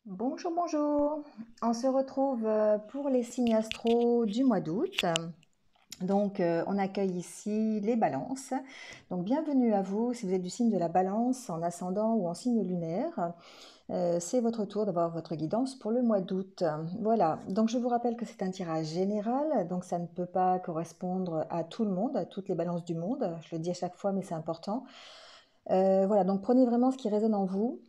Bonjour, bonjour. On se retrouve pour les signes astro du mois d'août. Donc, on accueille ici les balances. Donc, bienvenue à vous si vous êtes du signe de la balance en ascendant ou en signe lunaire. C'est votre tour d'avoir votre guidance pour le mois d'août. Voilà, donc je vous rappelle que c'est un tirage général, donc ça ne peut pas correspondre à tout le monde, à toutes les balances du monde. Je le dis à chaque fois, mais c'est important. Voilà, donc prenez vraiment ce qui résonne en vous.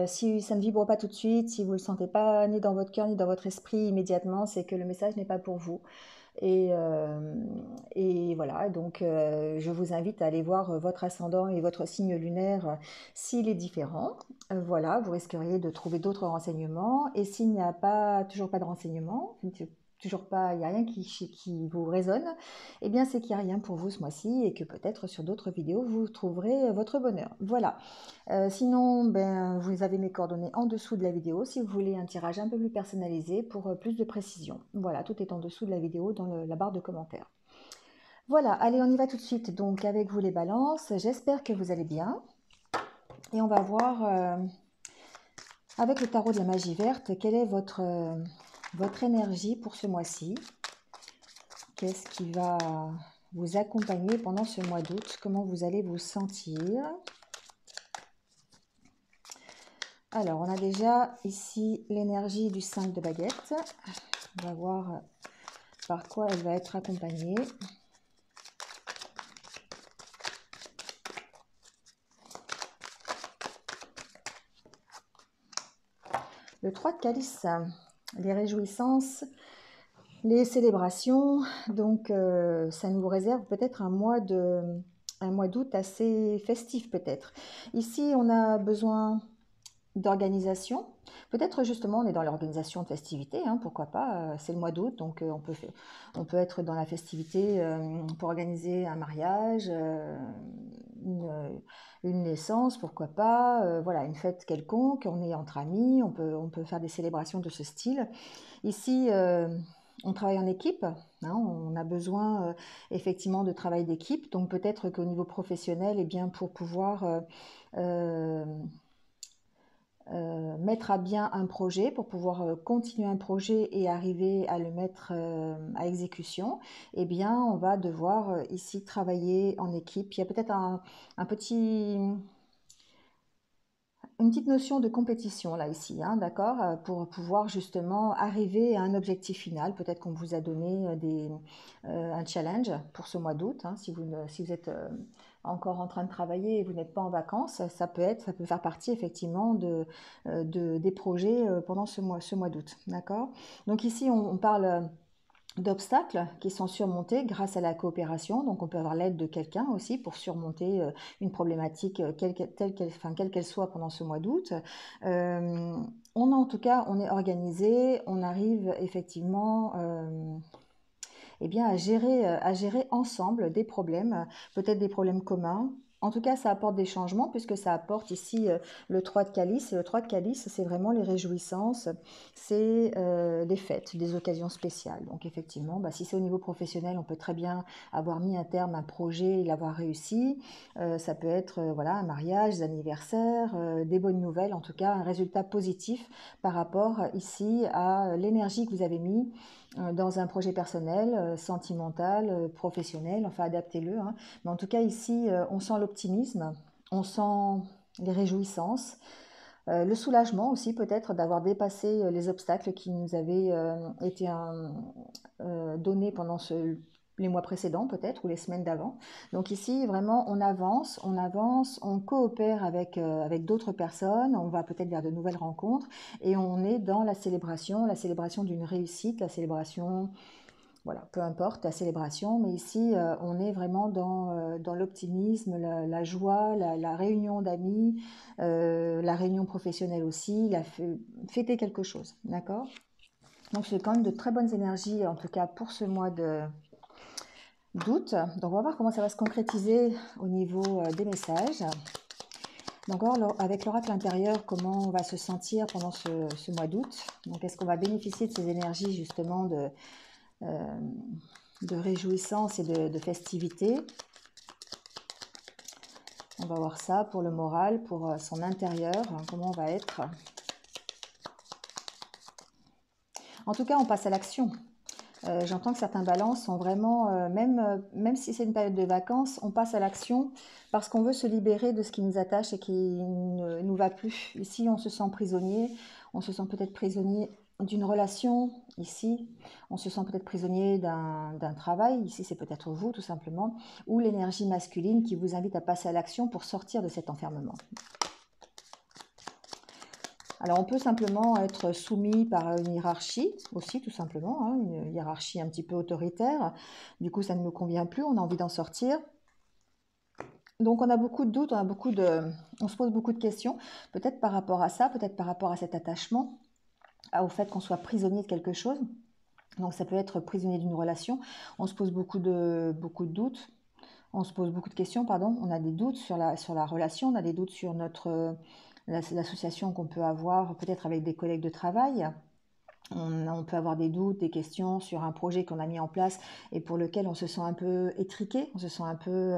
Si ça ne vibre pas tout de suite, si vous ne le sentez pas ni dans votre cœur ni dans votre esprit immédiatement, c'est que le message n'est pas pour vous. Et, euh, et voilà, donc je vous invite à aller voir votre ascendant et votre signe lunaire s'il est différent. Voilà, vous risqueriez de trouver d'autres renseignements. Et s'il n'y a pas, toujours pas de renseignements, toujours pas, il n'y a rien qui vous résonne, eh bien c'est qu'il n'y a rien pour vous ce mois-ci et que peut-être sur d'autres vidéos vous trouverez votre bonheur. Voilà. Sinon, ben, vous avez mes coordonnées en dessous de la vidéo si vous voulez un tirage un peu plus personnalisé pour plus de précision. Voilà, tout est en dessous de la vidéo dans la barre de commentaires. Voilà, allez, on y va tout de suite. Donc, avec vous les balances, j'espère que vous allez bien. Et on va voir avec le tarot de la magie verte, quelle est votre énergie pour ce mois-ci. Qu'est-ce qui va vous accompagner pendant ce mois d'août? Comment vous allez vous sentir? Alors, on a déjà ici l'énergie du 5 de baguette. On va voir par quoi elle va être accompagnée. Le 3 de calice, les réjouissances, les célébrations. Donc, ça nous réserve peut-être un mois d'août assez festif peut-être. Ici, on a besoin d'organisation. Peut-être justement on est dans l'organisation de festivités, hein, pourquoi pas, c'est le mois d'août, donc on peut être dans la festivité pour organiser un mariage, une, une naissance, pourquoi pas, voilà, une fête quelconque, on est entre amis, on peut faire des célébrations de ce style. Ici, on travaille en équipe, hein, on a besoin effectivement de travail d'équipe, donc peut-être qu'au niveau professionnel, eh bien, pour pouvoir euh, mettre à bien un projet, pour pouvoir continuer un projet et arriver à le mettre à exécution, eh bien, on va devoir ici travailler en équipe. Il y a peut-être un petit, une petite notion de compétition là ici, hein, d'accord, pour pouvoir justement arriver à un objectif final. Peut-être qu'on vous a donné un challenge pour ce mois d'août, hein, si vous êtes encore en train de travailler et vous n'êtes pas en vacances, ça peut faire partie effectivement des projets pendant ce mois d'août, d'accord. Donc ici on parle d'obstacles qui sont surmontés grâce à la coopération. Donc on peut avoir l'aide de quelqu'un aussi pour surmonter une problématique quelle qu'elle soit pendant ce mois d'août. Euh, en tout cas, on est organisé, on arrive effectivement eh bien, à gérer ensemble des problèmes, peut-être des problèmes communs. En tout cas, ça apporte des changements puisque ça apporte ici le 3 de calice. Et le 3 de calice, c'est vraiment les réjouissances, c'est les fêtes, des occasions spéciales. Donc effectivement, bah, si c'est au niveau professionnel, on peut très bien avoir mis un terme à un projet et l'avoir réussi. Ça peut être voilà, un mariage, des anniversaires, des bonnes nouvelles, en tout cas un résultat positif par rapport ici à l'énergie que vous avez mis dans un projet personnel, sentimental, professionnel, enfin adaptez-le, hein. Mais en tout cas ici, on sent l'optimisme, on sent les réjouissances, le soulagement aussi peut-être d'avoir dépassé les obstacles qui nous avaient été donnés pendant les mois précédents peut-être ou les semaines d'avant. Donc ici vraiment on avance, on coopère avec d'autres personnes, on va peut-être vers de nouvelles rencontres et on est dans la célébration d'une réussite, la célébration, voilà, peu importe la célébration, mais ici on est vraiment dans l'optimisme, la joie, la réunion d'amis, la réunion professionnelle aussi, fêter quelque chose, d'accord. Donc c'est quand même de très bonnes énergies, en tout cas pour ce mois d'août. Donc on va voir comment ça va se concrétiser au niveau des messages. Donc on va voir avec l'oracle intérieur comment on va se sentir pendant ce mois d'août. Donc est-ce qu'on va bénéficier de ces énergies justement euh, de réjouissance et de festivité. On va voir ça pour le moral, pour son intérieur, comment on va être. En tout cas, on passe à l'action. J'entends que certains balances sont vraiment, même si c'est une période de vacances, on passe à l'action parce qu'on veut se libérer de ce qui nous attache et qui ne nous va plus. Ici, on se sent prisonnier, on se sent peut-être prisonnier d'une relation, ici, on se sent peut-être prisonnier d'un travail, ici c'est peut-être vous tout simplement, ou l'énergie masculine qui vous invite à passer à l'action pour sortir de cet enfermement. Alors on peut simplement être soumis par une hiérarchie aussi tout simplement, hein, une hiérarchie un petit peu autoritaire. Du coup ça ne nous convient plus, on a envie d'en sortir. Donc on a beaucoup de doutes, on se pose beaucoup de questions, peut-être par rapport à ça, peut-être par rapport à cet attachement, au fait qu'on soit prisonnier de quelque chose. Donc ça peut être prisonnier d'une relation. On se pose beaucoup de doutes, on se pose beaucoup de questions, pardon. On a des doutes sur la relation, on a des doutes sur l'association qu'on peut avoir peut-être avec des collègues de travail. On peut avoir des doutes, des questions sur un projet qu'on a mis en place et pour lequel on se sent un peu étriqué, on se sent un peu...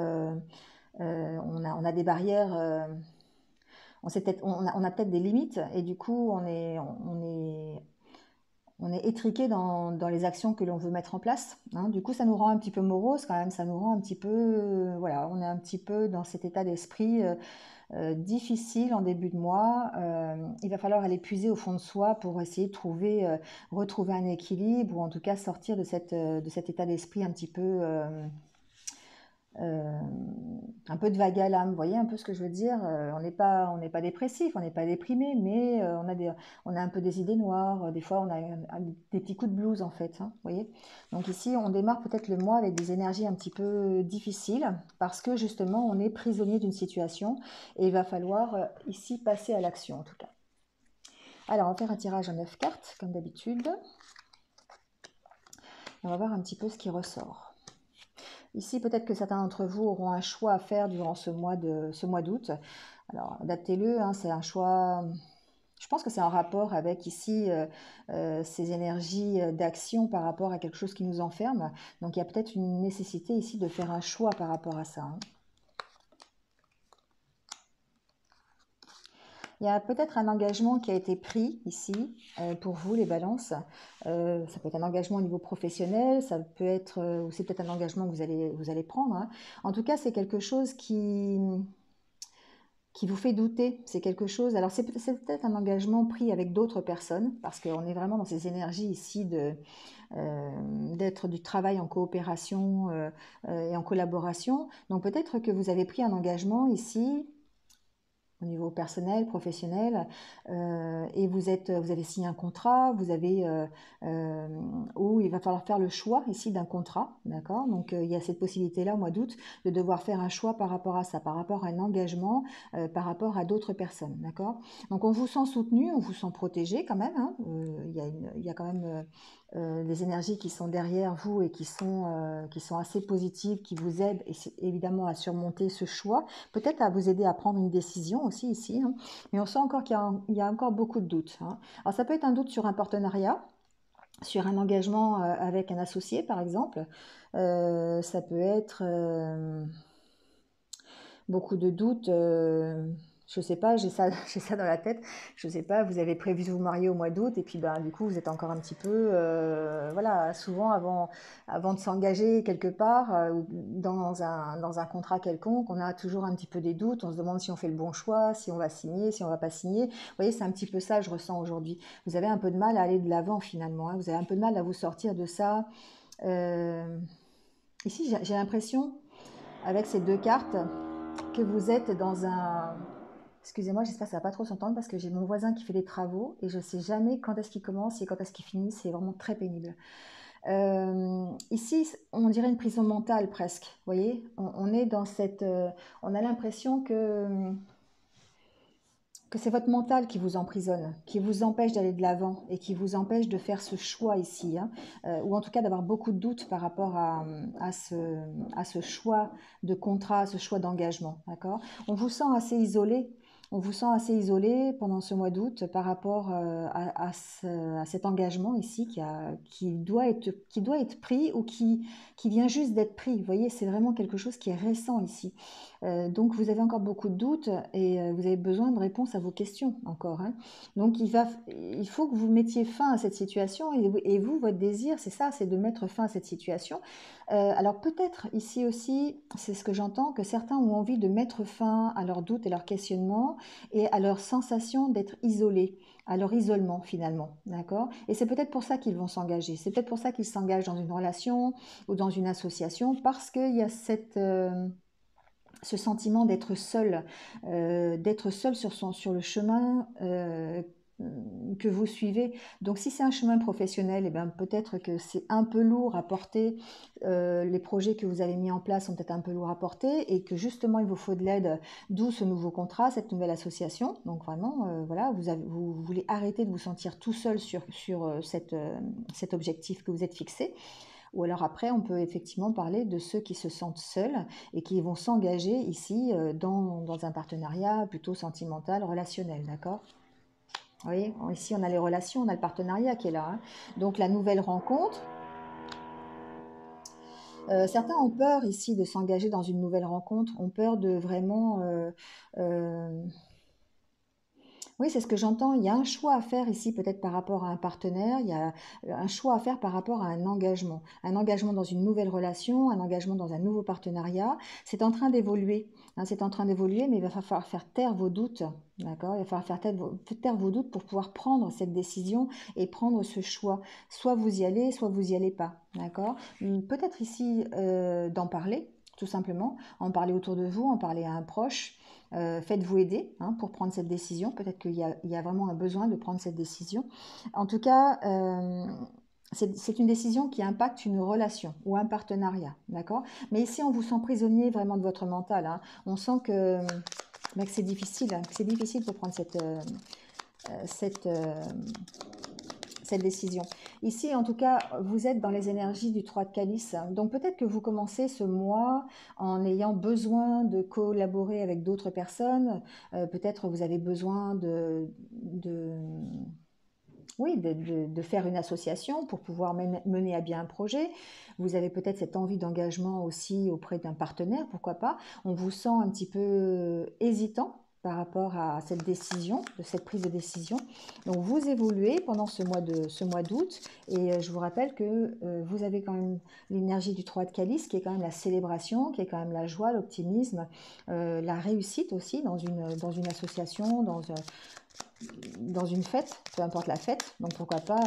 on a des barrières, on a peut-être des limites et du coup on est étriqué dans les actions que l'on veut mettre en place. Hein. Du coup, ça nous rend un petit peu morose quand même, ça nous rend un petit peu, voilà, on est un petit peu dans cet état d'esprit difficile en début de mois. Il va falloir aller puiser au fond de soi pour essayer de retrouver un équilibre ou en tout cas sortir de cet état d'esprit un petit peu... euh, un peu de vague à l'âme, vous voyez un peu ce que je veux dire. On n'est pas dépressif, on n'est pas déprimé, mais on a un peu des idées noires, des fois on a des petits coups de blues en fait, hein, vous voyez. Donc ici on démarre peut-être le mois avec des énergies un petit peu difficiles, parce que justement on est prisonnier d'une situation, et il va falloir ici passer à l'action en tout cas. Alors on va faire un tirage en 9 cartes, comme d'habitude. On va voir un petit peu ce qui ressort. Ici, peut-être que certains d'entre vous auront un choix à faire durant ce mois d'août. Alors, adaptez-le, hein, c'est un choix... Je pense que c'est en rapport avec ici ces énergies d'action par rapport à quelque chose qui nous enferme. Donc, il y a peut-être une nécessité ici de faire un choix par rapport à ça. Hein. Il y a peut-être un engagement qui a été pris ici pour vous, les balances. Ça peut être un engagement au niveau professionnel, ça peut être, ou c'est peut-être un engagement que vous allez prendre. Hein. En tout cas, c'est quelque chose qui vous fait douter. C'est quelque chose. Alors, c'est peut-être un engagement pris avec d'autres personnes, parce qu'on est vraiment dans ces énergies ici d'être du travail en coopération et en collaboration. Donc, peut-être que vous avez pris un engagement ici au niveau personnel, professionnel, et vous avez signé un contrat, où il va falloir faire le choix ici d'un contrat, d'accord? Donc il y a cette possibilité-là au mois d'août de devoir faire un choix par rapport à ça, par rapport à un engagement, par rapport à d'autres personnes, d'accord? Donc on vous sent soutenu, on vous sent protégé quand même, hein. Il y a quand même des énergies qui sont derrière vous et qui sont assez positives, qui vous aident évidemment à surmonter ce choix, peut-être à vous aider à prendre une décision aussi ici, hein. Mais on sent encore qu'il y a encore beaucoup de doutes. Hein. Alors ça peut être un doute sur un partenariat, sur un engagement avec un associé par exemple, ça peut être beaucoup de doutes. Je sais pas, j'ai ça, j'ai ça dans la tête. Je sais pas, vous avez prévu de vous marier au mois d'août et puis ben, du coup vous êtes encore un petit peu, voilà, souvent avant de s'engager quelque part dans un contrat quelconque, on a toujours un petit peu des doutes, on se demande si on fait le bon choix, si on va signer, si on va pas signer. Vous voyez, c'est un petit peu ça que je ressens aujourd'hui. Vous avez un peu de mal à aller de l'avant finalement, hein. Vous avez un peu de mal à vous sortir de ça. Euh, Ici, j'ai l'impression, avec ces deux cartes, que vous êtes dans un... Excusez-moi, j'espère que ça va pas trop s'entendre parce que j'ai mon voisin qui fait des travaux et je sais jamais quand est-ce qu'il commence et quand est-ce qu'il finit. C'est vraiment très pénible. Ici, on dirait une prison mentale presque. Vous voyez, on est dans cette... on a l'impression que c'est votre mental qui vous emprisonne, qui vous empêche d'aller de l'avant et qui vous empêche de faire ce choix ici, hein, ou en tout cas d'avoir beaucoup de doutes par rapport à ce choix de contrat, à ce choix d'engagement. D'accord ? On vous sent assez isolé On vous sent assez isolé pendant ce mois d'août par rapport à cet engagement ici qui doit être pris ou qui vient juste d'être pris. Vous voyez, c'est vraiment quelque chose qui est récent ici. Donc vous avez encore beaucoup de doutes et vous avez besoin de réponses à vos questions encore, hein. Donc il faut que vous mettiez fin à cette situation et vous, votre désir, c'est ça, c'est de mettre fin à cette situation. Alors peut-être ici aussi, c'est ce que j'entends, que certains ont envie de mettre fin à leurs doutes et leurs questionnements et à leur sensation d'être isolés, à leur isolement finalement, d'accord? Et c'est peut-être pour ça qu'ils vont s'engager, c'est peut-être pour ça qu'ils s'engagent dans une relation ou dans une association, parce qu'il y a ce sentiment d'être seul sur le chemin que vous suivez. Donc si c'est un chemin professionnel, eh bien, peut-être que c'est un peu lourd à porter, les projets que vous avez mis en place sont peut-être un peu lourds à porter et que justement il vous faut de l'aide, d'où ce nouveau contrat, cette nouvelle association. Donc vraiment, voilà, vous voulez arrêter de vous sentir tout seul sur cet objectif que vous êtes fixé. Ou alors après, on peut effectivement parler de ceux qui se sentent seuls et qui vont s'engager ici dans un partenariat plutôt sentimental, relationnel, d'accord? Vous voyez, ici on a les relations, on a le partenariat qui est là, hein. Donc la nouvelle rencontre, certains ont peur ici de s'engager dans une nouvelle rencontre, ont peur de vraiment euh, oui, c'est ce que j'entends. Il y a un choix à faire ici, peut-être par rapport à un partenaire. Il y a un choix à faire par rapport à un engagement. Un engagement dans une nouvelle relation, un engagement dans un nouveau partenariat. C'est en train d'évoluer, hein, c'est en train d'évoluer, mais il va falloir faire taire vos doutes. D'accord? Il va falloir faire taire vos doutes pour pouvoir prendre cette décision et prendre ce choix. Soit vous y allez, soit vous y allez pas. D'accord? Peut-être ici d'en parler, tout simplement. En parler autour de vous, en parler à un proche. Faites-vous aider, hein, pour prendre cette décision. Peut-être qu'il y a vraiment un besoin de prendre cette décision. En tout cas, c'est une décision qui impacte une relation ou un partenariat, d'accord? Mais ici, on vous sent prisonnier vraiment de votre mental, hein. On sent que c'est difficile, hein, que c'est difficile de prendre cette, euh, cette décision. Ici, en tout cas, vous êtes dans les énergies du 3 de calice. Donc peut-être que vous commencez ce mois en ayant besoin de collaborer avec d'autres personnes. Peut-être vous avez besoin oui, de faire une association pour pouvoir mener à bien un projet. Vous avez peut-être cette envie d'engagement aussi auprès d'un partenaire, pourquoi pas. On vous sent un petit peu hésitant par rapport à cette décision, de cette prise de décision. Donc vous évoluez pendant ce mois d'août et je vous rappelle que vous avez quand même l'énergie du 3 de calice qui est quand même la célébration, qui est quand même la joie, l'optimisme, la réussite aussi dans une association, dans une fête, peu importe la fête. Donc pourquoi pas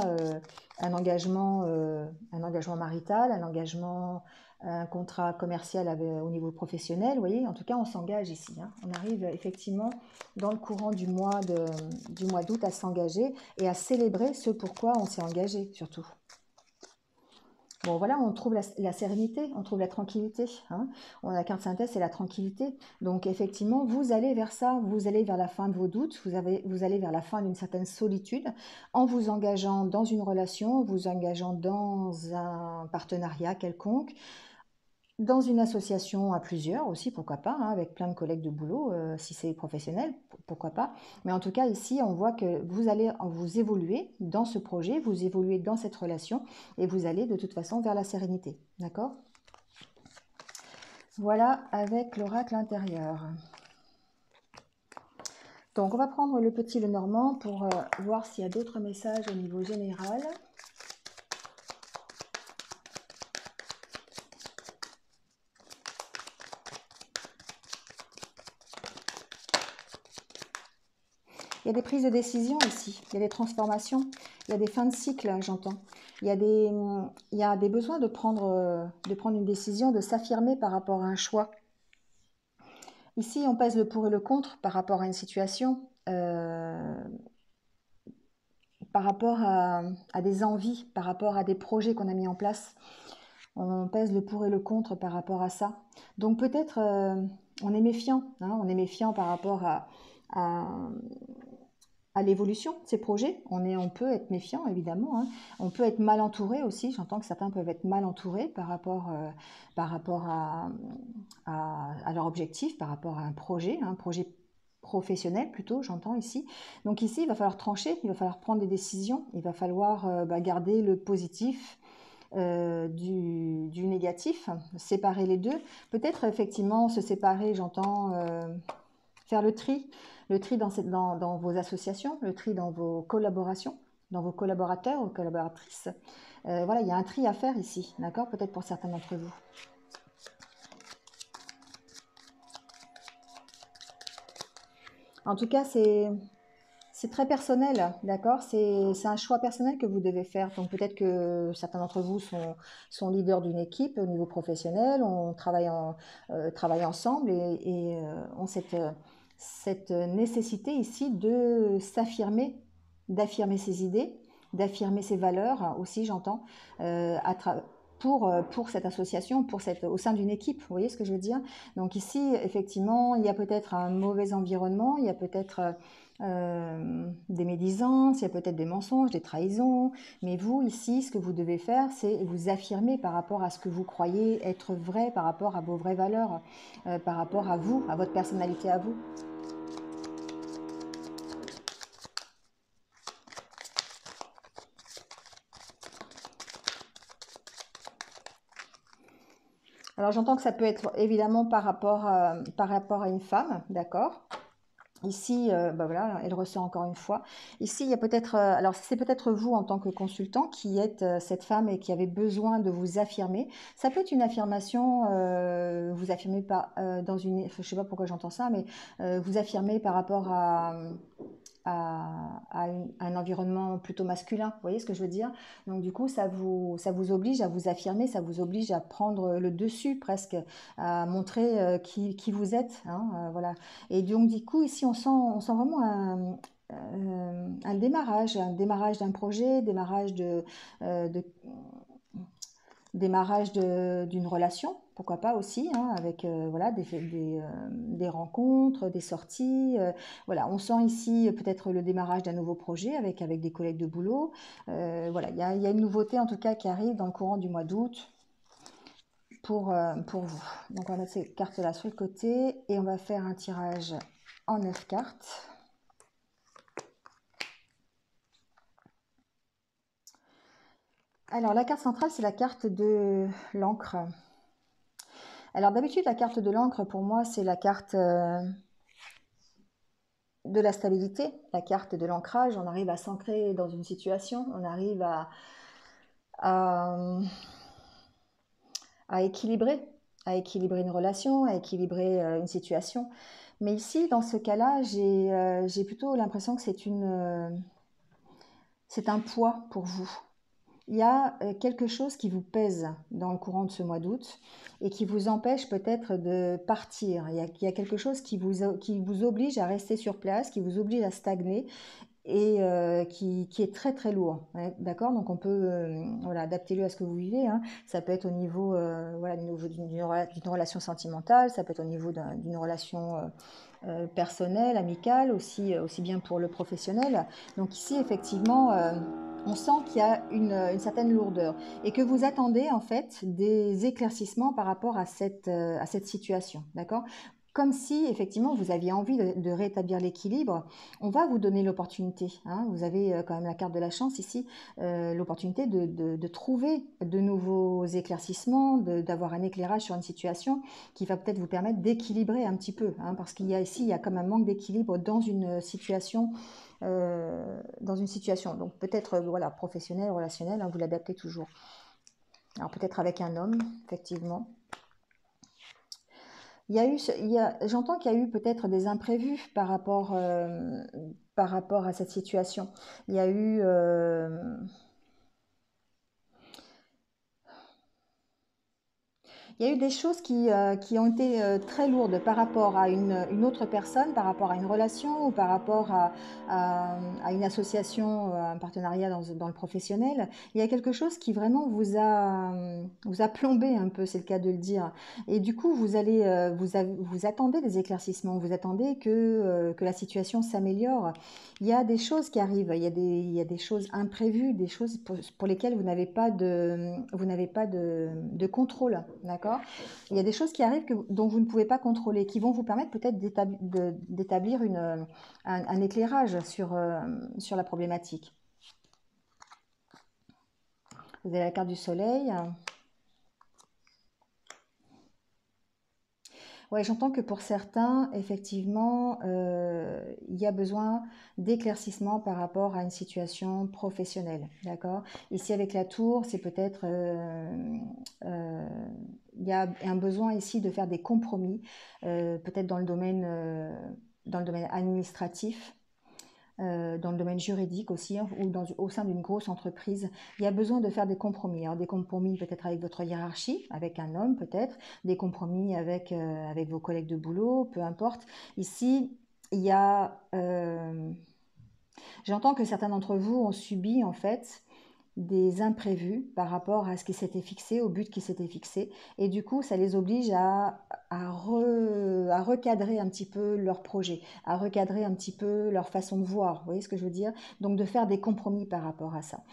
un engagement marital, un contrat commercial au niveau professionnel. Vous voyez, en tout cas, on s'engage ici, hein. On arrive effectivement dans le courant du mois d'août à s'engager et à célébrer ce pourquoi on s'est engagé surtout. Bon, voilà, on trouve la sérénité, on trouve la tranquillité, hein. La carte synthèse, c'est la tranquillité. Donc, effectivement, vous allez vers ça, vous allez vers la fin de vos doutes, vous allez vers la fin d'une certaine solitude en vous engageant dans une relation, vous engageant dans un partenariat quelconque, dans une association à plusieurs aussi, pourquoi pas, hein, avec plein de collègues de boulot, si c'est professionnel, pourquoi pas. Mais en tout cas, ici, on voit que vous allez vous évoluer dans ce projet, vous évoluez dans cette relation, et vous allez de toute façon vers la sérénité. D'accord? Voilà avec l'oracle intérieur. Donc, on va prendre le petit Lenormand pour voir s'il y a d'autres messages au niveau général. Il y a des prises de décision ici, il y a des transformations, il y a des fins de cycle, j'entends. Il y a des besoins de prendre une décision, de s'affirmer par rapport à un choix. Ici, on pèse le pour et le contre par rapport à une situation, par rapport à des envies, par rapport à des projets qu'on a mis en place. On pèse le pour et le contre par rapport à ça. Donc peut-être on est méfiant, hein, on est méfiant par rapport à, à l'évolution de ces projets. On peut être méfiant, évidemment, hein. On peut être mal entouré aussi. J'entends que certains peuvent être mal entourés par rapport à leur objectif, par rapport à un projet professionnel plutôt, j'entends ici. Donc ici, il va falloir trancher, il va falloir prendre des décisions, il va falloir garder le positif du négatif, séparer les deux. Peut-être effectivement se séparer, j'entends faire le tri dans vos associations, le tri dans vos collaborations, dans vos collaborateurs ou collaboratrices. Voilà, il y a un tri à faire ici, d'accord? Peut-être pour certains d'entre vous. En tout cas, c'est très personnel, d'accord? C'est un choix personnel que vous devez faire. Donc peut-être que certains d'entre vous sont leaders d'une équipe au niveau professionnel, on travaille ensemble et ont cette nécessité ici de s'affirmer, d'affirmer ses idées, d'affirmer ses valeurs aussi, j'entends, pour cette association, au sein d'une équipe. Vous voyez ce que je veux dire? Donc ici, effectivement, il y a peut-être un mauvais environnement, il y a peut-être des médisances, il y a peut-être des mensonges, des trahisons, mais vous, ici, ce que vous devez faire, c'est vous affirmer par rapport à ce que vous croyez être vrai, par rapport à vos vraies valeurs, par rapport à vous, à votre personnalité à vous. Alors j'entends que ça peut être évidemment par rapport à une femme, d'accord? Ici, voilà, elle ressort encore une fois. Ici, il y a peut-être, alors c'est peut-être vous en tant que consultant qui êtes cette femme et qui avez besoin de vous affirmer. Ça peut être une affirmation, vous affirmez pas dans une, je sais pas pourquoi j'entends ça, mais vous affirmez par rapport à un environnement plutôt masculin. Vous voyez ce que je veux dire? Donc du coup, ça vous oblige à vous affirmer, ça vous oblige à prendre le dessus presque, à montrer qui vous êtes. Hein, voilà. Et donc du coup, ici, on sent vraiment un démarrage d'un projet, démarrage d'une relation, pourquoi pas aussi, hein, avec voilà, des rencontres, des sorties. Voilà, on sent ici peut-être le démarrage d'un nouveau projet avec des collègues de boulot. Voilà, il y a une nouveauté en tout cas qui arrive dans le courant du mois d'août pour vous. Donc on va mettre ces cartes-là sur le côté et on va faire un tirage en 9 cartes. Alors la carte centrale, c'est la carte de l'encre. Alors d'habitude, la carte de l'encre, pour moi, c'est la carte de la stabilité, la carte de l'ancrage. On arrive à s'ancrer dans une situation, on arrive à, à équilibrer, une relation, à équilibrer une situation. Mais ici, dans ce cas-là, j'ai plutôt l'impression que c'est un poids pour vous. Il y a quelque chose qui vous pèse dans le courant de ce mois d'août et qui vous empêche peut-être de partir. Il y a quelque chose qui vous oblige à rester sur place, qui vous oblige à stagner et qui est très très lourd. Ouais, d'accord? Donc on peut voilà, adapter-le à ce que vous vivez. Hein. Ça peut être au niveau, voilà, d'une relation sentimentale, ça peut être au niveau d'une relation personnelle, amicale, aussi bien pour le professionnel. Donc ici, effectivement, on sent qu'il y a une certaine lourdeur et que vous attendez en fait des éclaircissements par rapport à cette situation. D'accord? Comme si effectivement vous aviez envie de rétablir l'équilibre, on va vous donner l'opportunité. Hein. Vous avez quand même la carte de la chance ici, l'opportunité de trouver de nouveaux éclaircissements, d'avoir un éclairage sur une situation qui va peut-être vous permettre d'équilibrer un petit peu. Hein, parce qu'il y a ici, il y a comme un manque d'équilibre dans une situation. Donc peut-être voilà, professionnel, relationnel, hein, vous l'adaptez toujours. Alors peut-être avec un homme, effectivement. J'entends qu'il y a eu peut-être des imprévus par rapport à cette situation. Il y a eu Il y a eu des choses qui ont été très lourdes par rapport à une autre personne, par rapport à une relation ou par rapport à une association, un partenariat dans le professionnel. Il y a quelque chose qui vraiment vous a plombé un peu, c'est le cas de le dire. Et du coup, vous attendez des éclaircissements, vous attendez que la situation s'améliore. Il y a des choses qui arrivent, il y a des choses imprévues, des choses pour lesquelles vous n'avez pas de contrôle, d'accord? d'accord? Il y a des choses qui arrivent dont vous ne pouvez pas contrôler, qui vont vous permettre peut-être d'établir un éclairage sur la problématique. Vous avez la carte du soleil. Ouais, j'entends que pour certains, effectivement, il y a besoin d'éclaircissement par rapport à une situation professionnelle, d'accord? Ici, avec la tour, c'est peut-être, euh, il y a un besoin ici de faire des compromis, peut-être dans le domaine administratif, dans le domaine juridique aussi, hein, ou au sein d'une grosse entreprise, il y a besoin de faire des compromis. Alors des compromis peut-être avec votre hiérarchie, avec un homme peut-être, des compromis avec vos collègues de boulot, peu importe. Ici, il y a... j'entends que certains d'entre vous ont subi en fait des imprévus par rapport à ce qui s'était fixé, au but qui s'était fixé. Et du coup, ça les oblige à recadrer un petit peu leur projet, à recadrer un petit peu leur façon de voir. Vous voyez ce que je veux dire? Donc de faire des compromis par rapport à ça.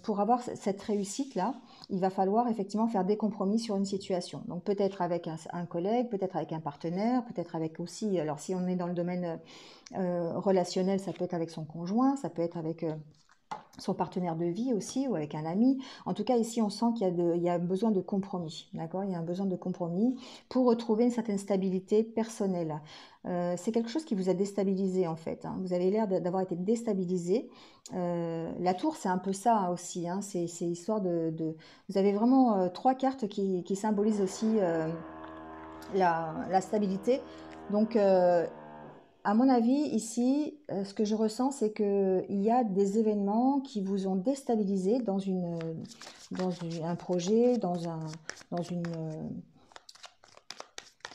Pour avoir cette réussite-là, il va falloir effectivement faire des compromis sur une situation. Donc peut-être avec un collègue, peut-être avec un partenaire, peut-être avec aussi, alors si on est dans le domaine relationnel, ça peut être avec son conjoint, ça peut être avec... son partenaire de vie aussi, ou avec un ami. En tout cas, ici, on sent il y a besoin de compromis, d'accord? Il y a un besoin de compromis pour retrouver une certaine stabilité personnelle. C'est quelque chose qui vous a déstabilisé, en fait, hein. Vous avez l'air d'avoir été déstabilisé. La tour, c'est un peu ça hein, aussi, hein. C'est histoire Vous avez vraiment trois cartes qui symbolisent aussi la stabilité. Donc, à mon avis, ici, ce que je ressens, c'est qu'il y a des événements qui vous ont déstabilisé un projet, dans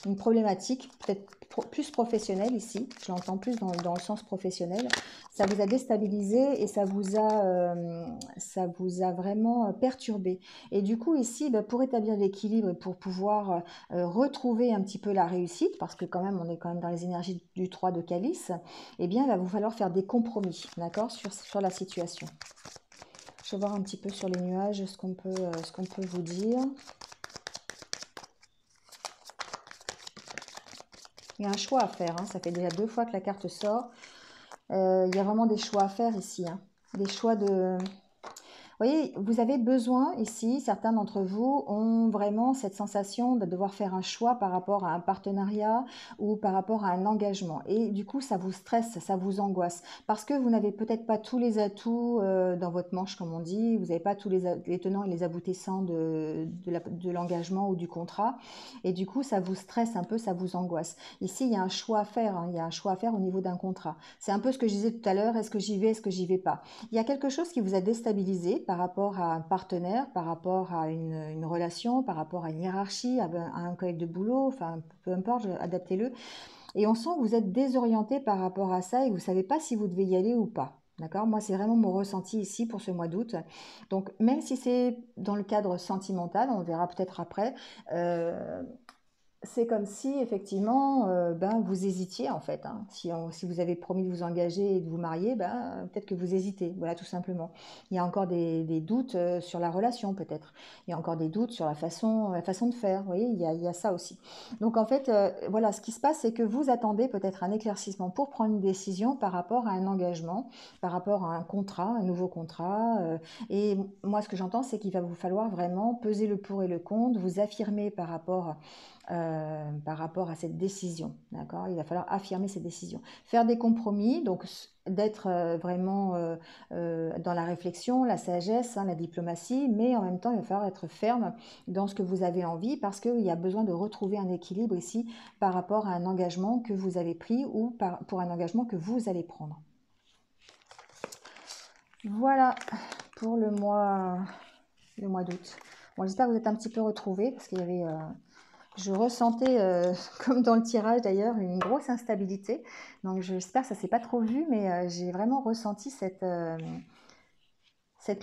une problématique, peut-être plus professionnelle ici. Je l'entends plus dans le sens professionnel. Ça vous a déstabilisé et ça vous a vraiment perturbé. Et du coup, ici, pour établir l'équilibre et pour pouvoir retrouver un petit peu la réussite, parce que quand même, on est quand même dans les énergies du 3 de calice, eh bien, il va vous falloir faire des compromis, d'accord, sur la situation. Je vais voir un petit peu sur les nuages ce qu'on peut vous dire. Il y a un choix à faire, hein. Ça fait déjà 2 fois que la carte sort. Il y a vraiment des choix à faire ici, hein. Des choix de... Vous voyez, vous avez besoin ici, certains d'entre vous ont vraiment cette sensation de devoir faire un choix par rapport à un partenariat ou par rapport à un engagement. Et du coup, ça vous stresse, ça vous angoisse. Parce que vous n'avez peut-être pas tous les atouts dans votre manche, comme on dit. Vous n'avez pas tous les tenants et les aboutissants de l'engagement ou du contrat. Et du coup, ça vous stresse un peu, ça vous angoisse. Ici, il y a un choix à faire, hein. Il y a un choix à faire au niveau d'un contrat. C'est un peu ce que je disais tout à l'heure. Est-ce que j'y vais, est-ce que j'y vais pas? Il y a quelque chose qui vous a déstabilisé par rapport à un partenaire, par rapport à une relation, par rapport à une hiérarchie, à un collègue de boulot, enfin peu importe, adaptez-le. Et on sent que vous êtes désorienté par rapport à ça et que vous ne savez pas si vous devez y aller ou pas. D'accord? Moi, c'est vraiment mon ressenti ici pour ce mois d'août. Donc, même si c'est dans le cadre sentimental, on verra peut-être après, c'est comme si effectivement vous hésitiez en fait, hein. Si vous avez promis de vous engager et de vous marier, peut-être que vous hésitez, voilà tout simplement. Il y a encore des doutes sur la relation peut-être. Il y a encore des doutes sur la façon de faire. Vous voyez, il y a ça aussi. Donc en fait, voilà, ce qui se passe, c'est que vous attendez peut-être un éclaircissement pour prendre une décision par rapport à un engagement, par rapport à un contrat, un nouveau contrat. Et moi, ce que j'entends, c'est qu'il va vous falloir vraiment peser le pour et le contre, vous affirmer par rapport à cette décision, d'accord? Il va falloir affirmer cette décision. Faire des compromis, donc d'être vraiment dans la réflexion, la sagesse, hein, la diplomatie, mais en même temps, il va falloir être ferme dans ce que vous avez envie parce qu'il y a besoin de retrouver un équilibre ici par rapport à un engagement que vous avez pris ou pour un engagement que vous allez prendre. Voilà pour le mois d'août. Bon, j'espère que vous êtes un petit peu retrouvés parce qu'il y avait... je ressentais, comme dans le tirage d'ailleurs, une grosse instabilité. Donc j'espère que ça ne s'est pas trop vu, mais j'ai vraiment ressenti cette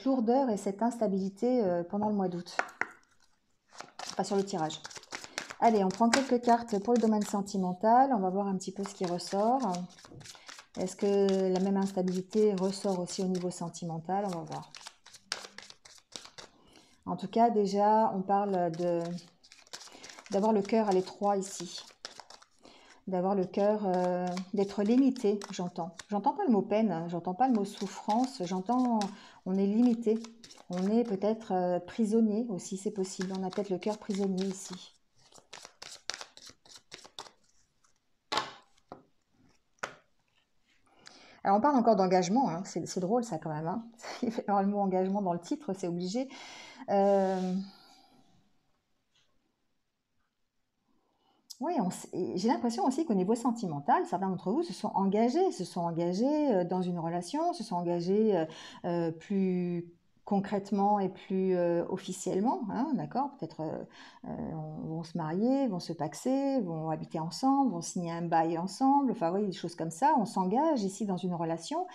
lourdeur et cette instabilité pendant le mois d'août. Pas sur le tirage. Allez, on prend quelques cartes pour le domaine sentimental. On va voir un petit peu ce qui ressort. Est-ce que la même instabilité ressort aussi au niveau sentimental? On va voir. En tout cas, déjà, on parle d'avoir le cœur à l'étroit ici. D'avoir le cœur, d'être limité, j'entends. J'entends pas le mot peine, hein, j'entends pas le mot souffrance, j'entends on est limité. On est peut-être prisonnier aussi, c'est possible. On a peut-être le cœur prisonnier ici. Alors on parle encore d'engagement, hein, c'est drôle ça quand même. Hein. Il fait avoir le mot engagement dans le titre, c'est obligé. Oui, j'ai l'impression aussi qu'au niveau sentimental, certains d'entre vous se sont engagés dans une relation, se sont engagés plus concrètement et plus officiellement, hein, d'accord? Peut-être vont se marier, vont se paxer, vont habiter ensemble, vont signer un bail ensemble, enfin oui, des choses comme ça. On s'engage ici dans une relation.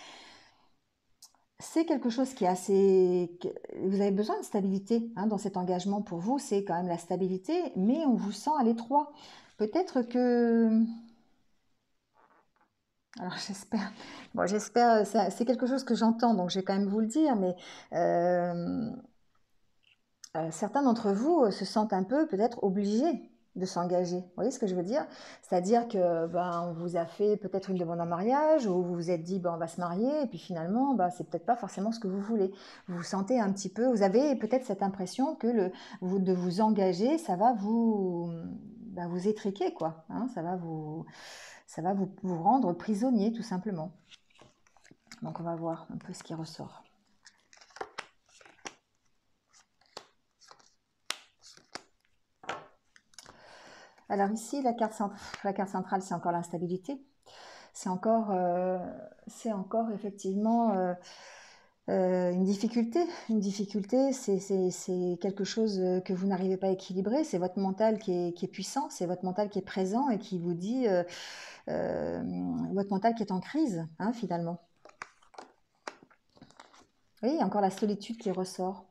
C'est quelque chose qui est assez... Vous avez besoin de stabilité hein, dans cet engagement. Pour vous, c'est quand même la stabilité, mais on vous sent à l'étroit. Peut-être que... Alors j'espère, bon, j'espère, c'est quelque chose que j'entends, donc je vais quand même vous le dire, mais euh, certains d'entre vous se sentent un peu peut-être obligés de s'engager. Vous voyez ce que je veux dire? C'est-à-dire que ben, on vous a fait peut-être une demande en mariage, ou vous vous êtes dit ben, on va se marier, et puis finalement ben, c'est peut-être pas forcément ce que vous voulez. Vous vous sentez un petit peu, vous avez peut-être cette impression que de vous engager, ça va vous, ben, vous étriquer, quoi. Hein, ça va vous rendre prisonnier, tout simplement. Donc on va voir un peu ce qui ressort. Alors ici, la carte centrale, c'est encore l'instabilité. C'est encore effectivement une difficulté. Une difficulté, c'est quelque chose que vous n'arrivez pas à équilibrer. C'est votre mental qui est puissant, c'est votre mental qui est présent et qui vous dit, votre mental qui est en crise, hein, finalement. Oui, il y a encore la solitude qui ressort.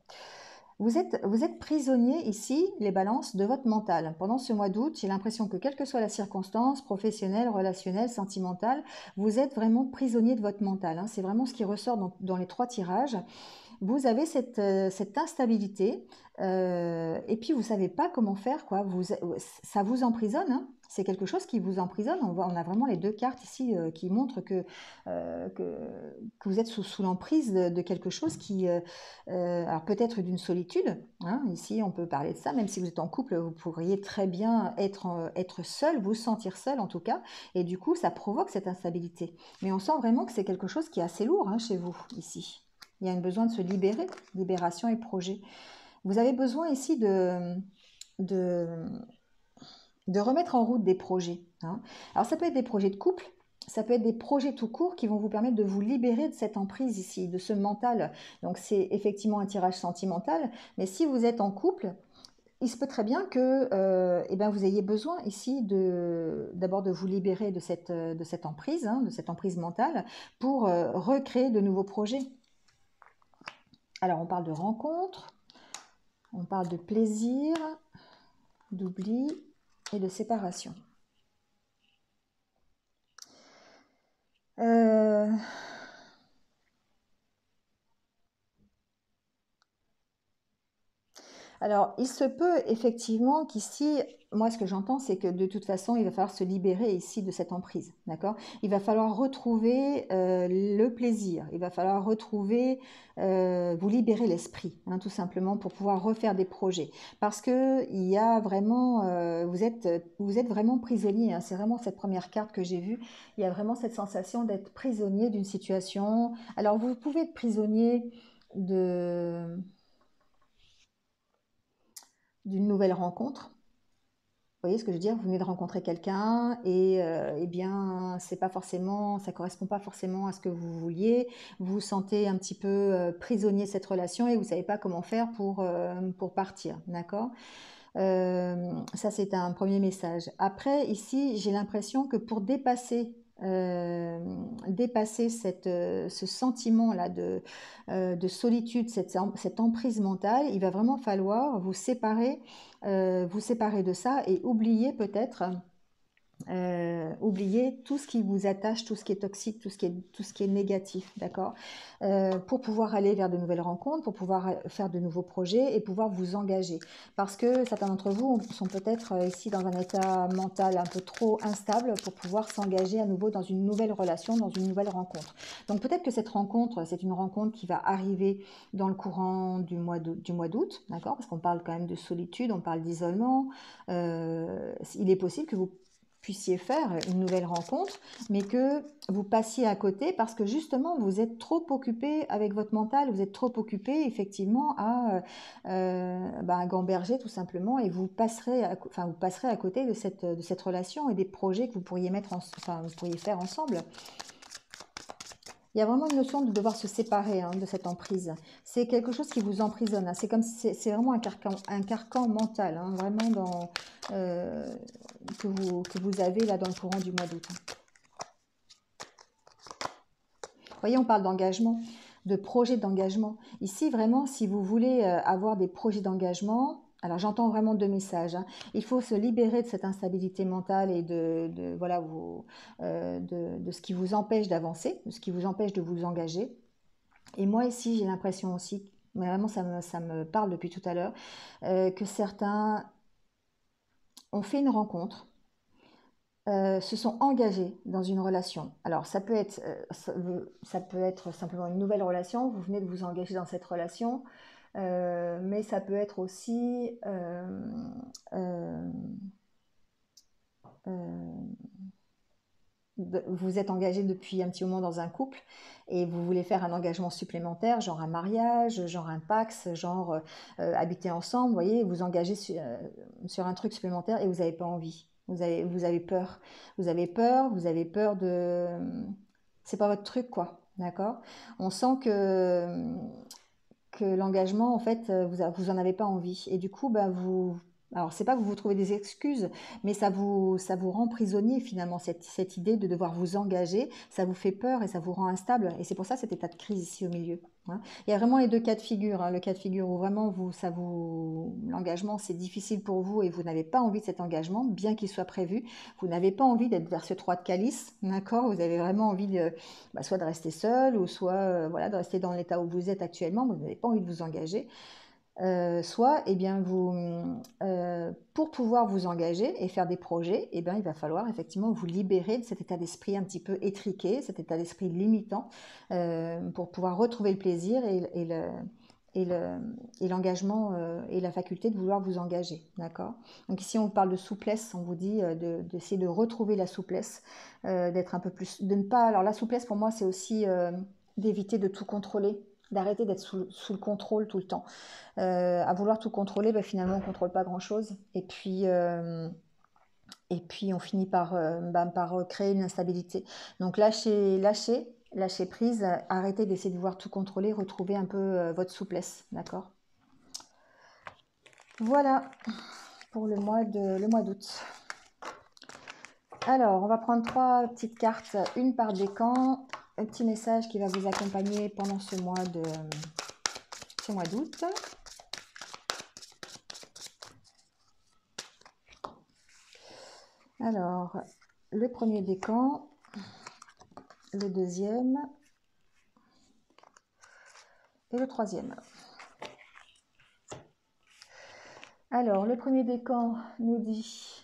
Vous êtes prisonnier ici, les balances, de votre mental. Pendant ce mois d'août, j'ai l'impression que quelle que soit la circonstance, professionnelle, relationnelle, sentimentale, vous êtes vraiment prisonnier de votre mental. Hein. C'est vraiment ce qui ressort dans les 3 tirages. Vous avez cette instabilité et puis vous ne savez pas comment faire, quoi. Ça vous emprisonne, hein. C'est quelque chose qui vous emprisonne. On a vraiment les 2 cartes ici qui montrent que vous êtes sous l'emprise de quelque chose qui, alors peut-être d'une solitude, hein. Ici, on peut parler de ça. Même si vous êtes en couple, vous pourriez très bien être seul, vous sentir seul en tout cas. Et du coup, ça provoque cette instabilité. Mais on sent vraiment que c'est quelque chose qui est assez lourd hein, chez vous, ici. Il y a un besoin de se libérer, libération et projet. Vous avez besoin ici de, de remettre en route des projets. Hein. Alors ça peut être des projets de couple, ça peut être des projets tout court qui vont vous permettre de vous libérer de cette emprise ici, de ce mental. Donc c'est effectivement un tirage sentimental, mais si vous êtes en couple, il se peut très bien que eh ben, vous ayez besoin ici d'abord de vous libérer de cette emprise, hein, de cette emprise mentale, pour recréer de nouveaux projets. Alors, on parle de rencontres, on parle de plaisir, d'oubli et de séparation. Alors, il se peut effectivement qu'ici, moi ce que j'entends, c'est que de toute façon, il va falloir se libérer ici de cette emprise, d'accord? Il va falloir retrouver le plaisir, il va falloir retrouver, vous libérer l'esprit, hein, tout simplement, pour pouvoir refaire des projets. Parce que il y a vraiment, vous êtes vraiment prisonnier, hein, c'est vraiment cette première carte que j'ai vue. Il y a vraiment cette sensation d'être prisonnier d'une situation. Alors, vous pouvez être prisonnier de d'une nouvelle rencontre. Vous voyez ce que je veux dire? Vous venez de rencontrer quelqu'un et eh bien, c'est pas forcément, ça correspond pas forcément à ce que vous vouliez. Vous vous sentez un petit peu prisonnier de cette relation et vous savez pas comment faire pour partir, d'accord? Ça, c'est un premier message. Après, ici, j'ai l'impression que pour dépasser ce sentiment-là de solitude, cette emprise mentale, il va vraiment falloir vous séparer de ça et oublier peut-être oubliez tout ce qui vous attache, tout ce qui est toxique, tout ce qui est négatif, d'accord? Pour pouvoir aller vers de nouvelles rencontres, pour pouvoir faire de nouveaux projets et pouvoir vous engager. Parce que certains d'entre vous sont peut-être ici dans un état mental un peu trop instable pour pouvoir s'engager à nouveau dans une nouvelle relation, dans une nouvelle rencontre. Donc peut-être que cette rencontre, c'est une rencontre qui va arriver dans le courant du mois d'août, d'accord? Parce qu'on parle quand même de solitude, on parle d'isolement. Il est possible que vous puissiez faire une nouvelle rencontre, mais que vous passiez à côté parce que justement vous êtes trop occupé avec votre mental, vous êtes trop occupé effectivement à gamberger tout simplement et vous passerez à côté de cette relation et des projets que vous pourriez vous pourriez faire ensemble. Il y a vraiment une notion de devoir se séparer de cette emprise. C'est quelque chose qui vous emprisonne. C'est comme c'est vraiment un carcan mental, vraiment que vous avez là dans le courant du mois d'août. Vous voyez, on parle d'engagement, de projet d'engagement. Ici, vraiment, si vous voulez avoir des projets d'engagement, alors j'entends vraiment deux messages. Il faut se libérer de cette instabilité mentale et de ce qui vous empêche d'avancer, de ce qui vous empêche de vous engager. Et moi ici, j'ai l'impression aussi, mais vraiment ça me parle depuis tout à l'heure, que certains ont fait une rencontre, se sont engagés dans une relation. Alors ça peut être simplement une nouvelle relation, vous venez de vous engager dans cette relation, mais ça peut être aussi vous êtes engagé depuis un petit moment dans un couple et vous voulez faire un engagement supplémentaire, genre un mariage, genre un Pacs, genre habiter ensemble, vous voyez, vous engagez sur un truc supplémentaire et vous n'avez pas envie. Vous avez peur. Vous avez peur de... C'est pas votre truc, quoi. D'accord? On sent que l'engagement, en fait, vous en avez pas envie. Et du coup, bah, alors, c'est pas que vous vous trouvez des excuses, mais ça vous rend prisonnier finalement, cette idée de devoir vous engager. Ça vous fait peur et ça vous rend instable. Et c'est pour ça cet état de crise ici au milieu. Il y a vraiment les deux cas de figure. Le cas de figure où vraiment l'engagement c'est difficile pour vous et vous n'avez pas envie de cet engagement, bien qu'il soit prévu. Vous n'avez pas envie d'être vers ce 3 de calice, d'accord? Vous avez vraiment envie soit de rester seul ou soit de rester dans l'état où vous êtes actuellement. Vous n'avez pas envie de vous engager. Soit, eh bien, pour pouvoir vous engager et faire des projets, eh bien, il va falloir effectivement vous libérer de cet état d'esprit un petit peu étriqué, cet état d'esprit limitant, pour pouvoir retrouver le plaisir et l'engagement et la faculté de vouloir vous engager. D'accord? Donc ici, on parle de souplesse, on vous dit d'essayer de retrouver la souplesse, d'être un peu plus, de ne pas. Alors la souplesse pour moi, c'est aussi d'éviter de tout contrôler, d'arrêter d'être sous le contrôle tout le temps. À vouloir tout contrôler, finalement on ne contrôle pas grand-chose. Et puis on finit par créer une instabilité. Donc lâcher prise, arrêtez d'essayer de vouloir tout contrôler, retrouver un peu votre souplesse, d'accord? Voilà pour le mois d'août. Alors, on va prendre 3 petites cartes, une par décan, un petit message qui va vous accompagner pendant ce mois d'août. Alors, le premier décan, le deuxième et le troisième. Alors, le premier décan nous dit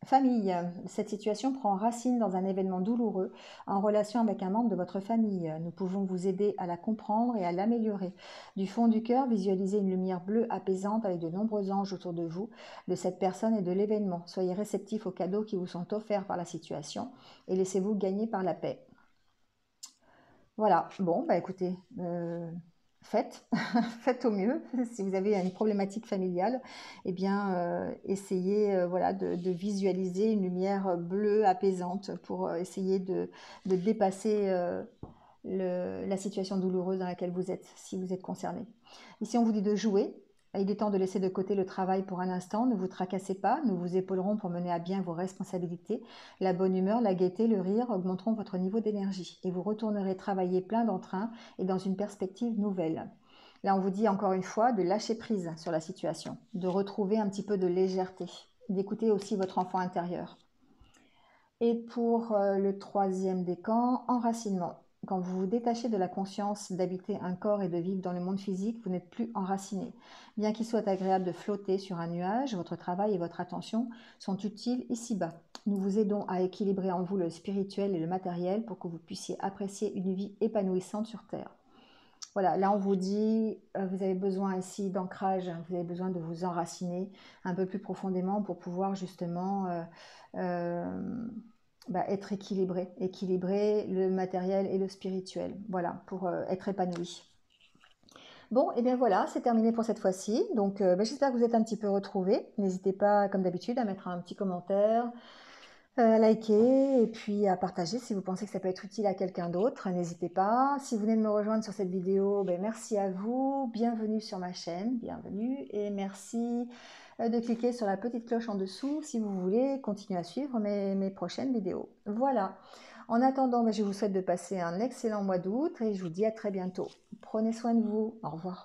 famille. Cette situation prend racine dans un événement douloureux en relation avec un membre de votre famille. Nous pouvons vous aider à la comprendre et à l'améliorer. Du fond du cœur, visualisez une lumière bleue apaisante avec de nombreux anges autour de vous, de cette personne et de l'événement. Soyez réceptifs aux cadeaux qui vous sont offerts par la situation et laissez-vous gagner par la paix. Voilà, bon, écoutez, faites, faites au mieux. Si vous avez une problématique familiale, eh bien, essayez de visualiser une lumière bleue apaisante pour essayer de dépasser la situation douloureuse dans laquelle vous êtes, si vous êtes concerné. Ici, on vous dit de jouer. Il est temps de laisser de côté le travail pour un instant. Ne vous tracassez pas. Nous vous épaulerons pour mener à bien vos responsabilités. La bonne humeur, la gaieté, le rire augmenteront votre niveau d'énergie et vous retournerez travailler plein d'entrain et dans une perspective nouvelle. Là, on vous dit encore une fois de lâcher prise sur la situation, de retrouver un petit peu de légèreté, d'écouter aussi votre enfant intérieur. Et pour le troisième décan, enracinement. Quand vous vous détachez de la conscience d'habiter un corps et de vivre dans le monde physique, vous n'êtes plus enraciné. Bien qu'il soit agréable de flotter sur un nuage, votre travail et votre attention sont utiles ici-bas. Nous vous aidons à équilibrer en vous le spirituel et le matériel pour que vous puissiez apprécier une vie épanouissante sur Terre. Voilà, là on vous dit, vous avez besoin ici d'ancrage, vous avez besoin de vous enraciner un peu plus profondément pour pouvoir justement être équilibré, équilibrer le matériel et le spirituel, voilà, pour être épanoui. Bon, et bien voilà, c'est terminé pour cette fois-ci. Donc j'espère que vous êtes un petit peu retrouvés. N'hésitez pas, comme d'habitude, à mettre un petit commentaire, à liker et puis à partager si vous pensez que ça peut être utile à quelqu'un d'autre. N'hésitez pas. Si vous venez de me rejoindre sur cette vidéo, merci à vous. Bienvenue sur ma chaîne, bienvenue. Et merci de cliquer sur la petite cloche en dessous si vous voulez continuer à suivre mes prochaines vidéos. Voilà. En attendant, je vous souhaite de passer un excellent mois d'août et je vous dis à très bientôt. Prenez soin de vous. Au revoir.